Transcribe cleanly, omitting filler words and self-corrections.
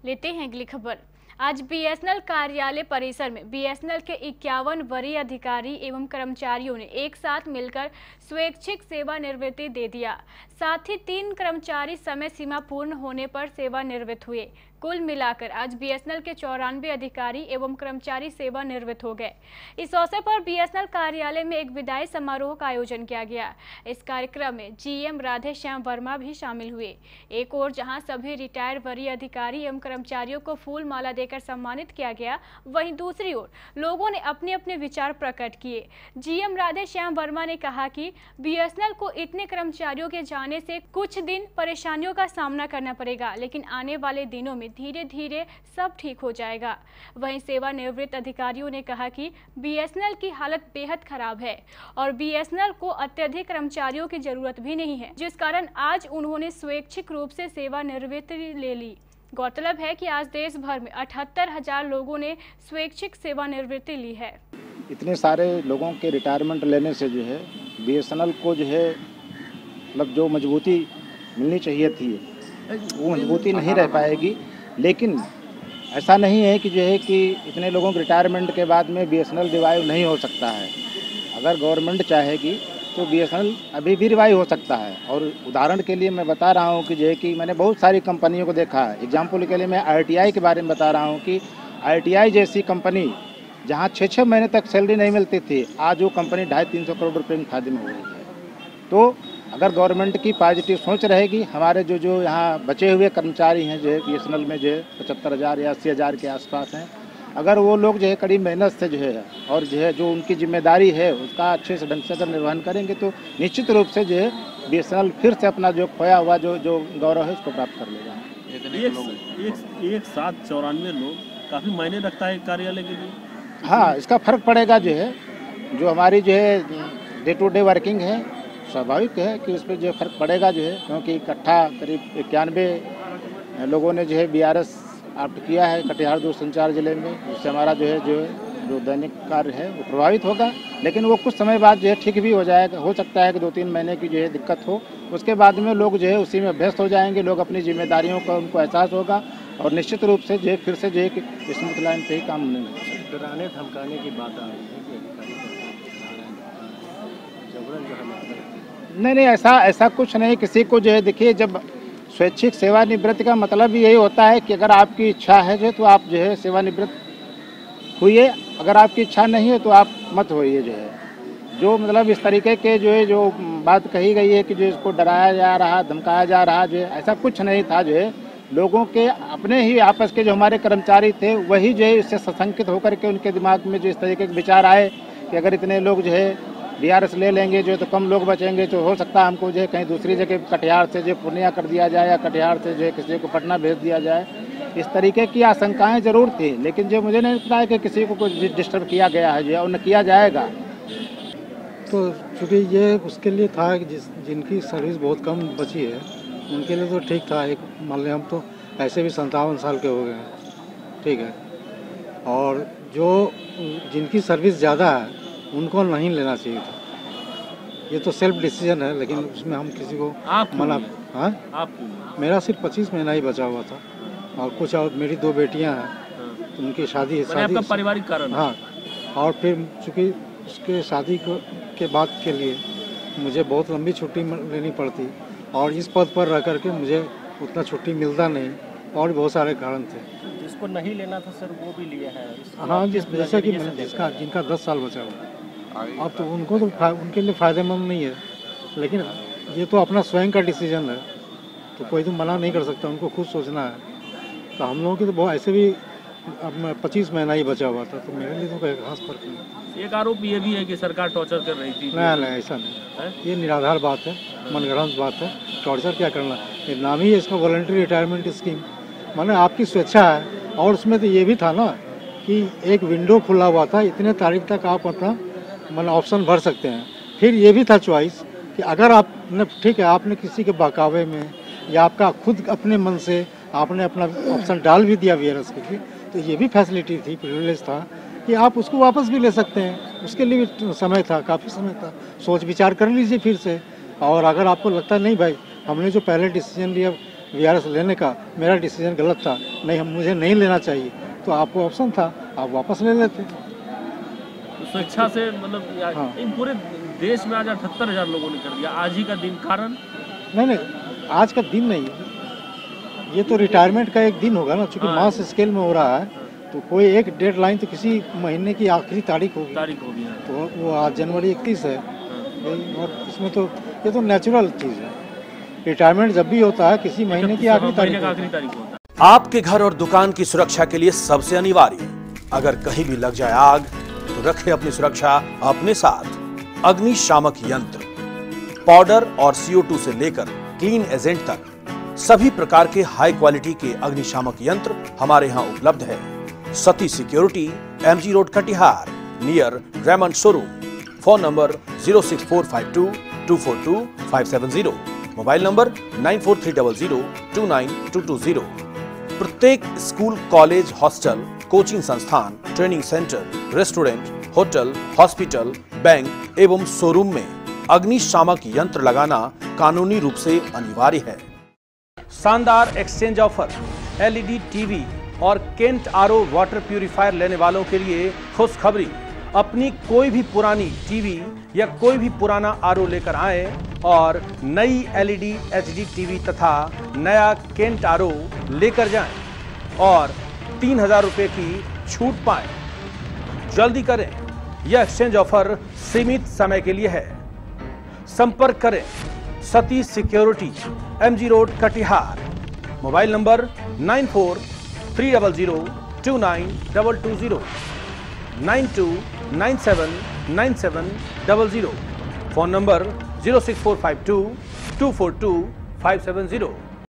लेते हैं अगली खबर। आज बीएसएनएल कार्यालय परिसर में बीएसएनएल के 51 वरीय अधिकारी एवं कर्मचारियों ने एक साथ मिलकर स्वैच्छिक सेवानिवृत्ति दे दिया। साथ ही 3 कर्मचारी समय सीमा पूर्ण होने पर सेवानिवृत्त हुए। कुल मिलाकर आज बीएसएनएल के 94 अधिकारी एवं कर्मचारी सेवानिवृत्त हो गए। इस अवसर पर बीएसएनएल कार्यालय में एक विदाई समारोह का आयोजन किया गया। इस कार्यक्रम में जीएम राधे श्याम वर्मा भी शामिल हुए। एक ओर जहां सभी रिटायर्ड वरीय अधिकारी एवं कर्मचारियों को फूल माला देकर सम्मानित किया गया, वहीं दूसरी ओर लोगों ने अपने अपने विचार प्रकट किए। जीएम राधे श्याम वर्मा ने कहा कि बीएसएनएल को इतने कर्मचारियों के जाने से कुछ दिन परेशानियों का सामना करना पड़ेगा, लेकिन आने वाले दिनों में धीरे धीरे सब ठीक हो जाएगा। वहीं सेवानिवृत्त अधिकारियों ने कहा कि बीएसएनएल की हालत बेहद खराब है और बीएसएनएल को अत्यधिक कर्मचारियों की जरूरत भी नहीं है, जिस कारण आज उन्होंने स्वैच्छिक रूप से सेवानिवृत्ति ले ली। गौरतलब है कि आज देश भर में 78,000 लोगों ने स्वैच्छिक सेवानिवृत्ति ली है। इतने सारे लोगों के रिटायरमेंट लेने से जो है बीएसएनएल को जो है मतलब जो मजबूती मिलनी चाहिए थी वो मजबूती नहीं रह पाएगी। लेकिन ऐसा नहीं है कि जो है कि इतने लोगों के रिटायरमेंट के बाद में बीएसएनएल रिवाइव नहीं हो सकता है। अगर गवर्नमेंट चाहेगी तो बीएसएनएल अभी भी रिवाइव हो सकता है। और उदाहरण के लिए मैं बता रहा हूँ कि जो है कि मैंने बहुत सारी कंपनियों को देखा है। एग्जाम्पल के लिए मैं आईटीआई के बारे में बता रहा हूँ कि आईटीआई जैसी कंपनी जहाँ 6-6 महीने तक सैलरी नहीं मिलती थी, आज वो कंपनी 250-300 करोड़ रुपये में फायदे में हो रही है। तो अगर गवर्नमेंट की पॉजिटिव सोच रहेगी, हमारे जो यहाँ बचे हुए कर्मचारी हैं जो है बीएसएनएल में जो है 75,000 या 80,000 के आसपास हैं, अगर वो लोग जो है कड़ी मेहनत से जो है और जो है जो उनकी जिम्मेदारी है उसका अच्छे से ढंग से अगर निर्वहन करेंगे तो निश्चित रूप से जो है बीएसएनएल फिर से अपना जो खोया हुआ जो गौरव है उसको प्राप्त कर लेगा। एक साथ 94 लोग काफ़ी मायने रखता है कार्यालय के लिए। हाँ, इसका फर्क पड़ेगा जो है जो हमारी जो है डे टू डे वर्किंग है, स्वाभाविक है कि उस पर जो फर्क पड़ेगा जो है, क्योंकि इकट्ठा करीब 91 लोगों ने जो है बीआरएस ऑप्ट किया है कटिहार दूरसंचार जिले में, जिससे हमारा जो है दैनिक कार्य है वो प्रभावित होगा। लेकिन वो कुछ समय बाद जो है ठीक भी हो जाएगा। हो सकता है कि 2-3 महीने की जो है दिक्कत हो, उसके बाद में लोग जो है उसी में अभ्यस्त हो जाएंगे। लोग अपनी जिम्मेदारियों का उनको एहसास होगा और निश्चित रूप से जो है फिर से जो है कि स्मूथ लाइन पे ही काम होने लगेगा। डराने धमकाने की बात आ रही है कि अधिकारी जबरन जो है नहीं, ऐसा कुछ नहीं। किसी को जो है देखिए, जब स्वैच्छिक सेवानिवृत्ति का मतलब यही होता है कि अगर आपकी इच्छा है जो तो आप जो है सेवानिवृत्त हुई, अगर आपकी इच्छा नहीं है तो आप मत होइए। जो है जो मतलब इस तरीके के जो बात कही गई है कि जो इसको डराया जा रहा, धमकाया जा रहा, जो है ऐसा कुछ नहीं था। जो है लोगों के अपने ही आपस के जो हमारे कर्मचारी थे वही जो है इससे सशंकित होकर के उनके दिमाग में जो इस तरीके के विचार आए कि अगर इतने लोग जो है बीआरएस ले लेंगे जो तो कम लोग बचेंगे, तो हो सकता है हमको जो है कहीं दूसरी जगह कटिहार से जो पूर्णिया कर दिया जाए या कटिहार से जो है किसी को पटना भेज दिया जाए। इस तरीके की आशंकाएं जरूर थी, लेकिन जो मुझे नहीं पता है कि किसी को कुछ डिस्टर्ब किया गया है जो है उन्हें किया जाएगा। तो चूँकि ये उसके लिए था कि जिनकी सर्विस बहुत कम बची है उनके लिए तो ठीक था। एक मान लें हम तो ऐसे भी 57 साल के हो गए हैं, ठीक है, और जो जिनकी सर्विस ज़्यादा है उनको नहीं लेना चाहिए था। ये तो सेल्फ डिसीजन है, लेकिन उसमें हम किसी को मना। हाँ, मेरा सिर्फ 25 महीना ही बचा हुआ था और कुछ और मेरी 2 बेटियां हैं, तो उनकी शादी आपका पारिवारिक कारण। हाँ, और फिर चूँकि उसके शादी के बाद के लिए मुझे बहुत लंबी छुट्टी लेनी पड़ती और इस पद पर रह करके मुझे उतना छुट्टी मिलता नहीं और बहुत सारे कारण थे। जिसको नहीं लेना था सर वो भी लिया है। हाँ, जैसा कि जिनका 10 साल बचा हुआ, अब तो उनको तो उनके लिए फ़ायदेमंद नहीं है, लेकिन ये तो अपना स्वयं का डिसीजन है, तो कोई तो मना नहीं कर सकता, उनको खुद सोचना है। तो हम लोगों की तो बहुत ऐसे भी अब मैं 25 महीना ही बचा हुआ था, तो मेरे लिए तो कोई खास फर्क नहीं। एक आरोप ये भी है कि सरकार टॉर्चर कर रही थी। नहीं, ऐसा नहीं, ये निराधार बात है, मनगढ़ंत बात है। टॉर्चर क्या करना, ये नाम ही है इसका वॉलंटरी रिटायरमेंट स्कीम, माने आपकी स्वेच्छा है। और उसमें तो ये भी था ना कि एक विंडो खुला हुआ था, इतने तारीख तक आप अपना मन ऑप्शन भर सकते हैं। फिर ये भी था चॉइस कि अगर आपने ठीक है आपने किसी के बहकावे में या आपका खुद अपने मन से आपने अपना ऑप्शन डाल भी दिया बीआरएस के लिए, तो ये भी फैसिलिटी थी, प्रिविलेज था कि आप उसको वापस भी ले सकते हैं। उसके लिए भी समय था, काफ़ी समय था, सोच विचार कर लीजिए फिर से। और अगर आपको लगता नहीं भाई हमने जो पहले डिसीजन लिया VRS लेने का मेरा डिसीजन गलत था, नहीं मुझे नहीं लेना चाहिए, तो आपको ऑप्शन था, आप वापस ले लेते। स्वेच्छा से मतलब हाँ। इन पूरे देश में आज 78,000 लोगों ने कर दिया, आज ही का दिन कारण? नहीं, आज का दिन नहीं, ये तो रिटायरमेंट का एक दिन होगा ना, चूँकि हाँ। मास स्केल में हो रहा है, तो कोई एक डेडलाइन तो किसी महीने की आखिरी तारीख होगी, तो वो आज जनवरी 31 है। और इसमें तो ये तो नेचुरल चीज़ है, रिटायरमेंट जब भी होता है किसी महीने की आखिरी तारीख होता है। आपके घर और दुकान की सुरक्षा के लिए सबसे अनिवार्य, अगर कहीं भी लग जाए आग तो रखें अपनी सुरक्षा अपने साथ। अग्निशामक यंत्र, पाउडर और CO2 से लेकर क्लीन एजेंट तक सभी प्रकार के हाई क्वालिटी के अग्निशामक यंत्र हमारे यहाँ उपलब्ध है। Sati security, MG road Katihar, near Raymond showroom. Phone number 06452 242 570, mobile number 9430029220। प्रत्येक स्कूल, कॉलेज, हॉस्टल, कोचिंग संस्थान, training centre, restaurant, hotel, hospital, bank एवं शोरूम में अग्निशामक यंत्र लगाना कानूनी रूप से अनिवार्य है। शानदार एक्सचेंज ऑफर, LED टीवी और केंट RO वाटर प्यूरिफायर लेने वालों के लिए खुशखबरी। अपनी कोई भी पुरानी टीवी या कोई भी पुराना RO लेकर आएं और नई LED HD टीवी तथा नया केंट RO लेकर जाएं और 3,000 रुपये की छूट पाएं। जल्दी करें, यह एक्सचेंज ऑफर सीमित समय के लिए है। संपर्क करें Sati security, MG road Katihar, mobile number 9430029220 92979700, phone number 06452 242 570।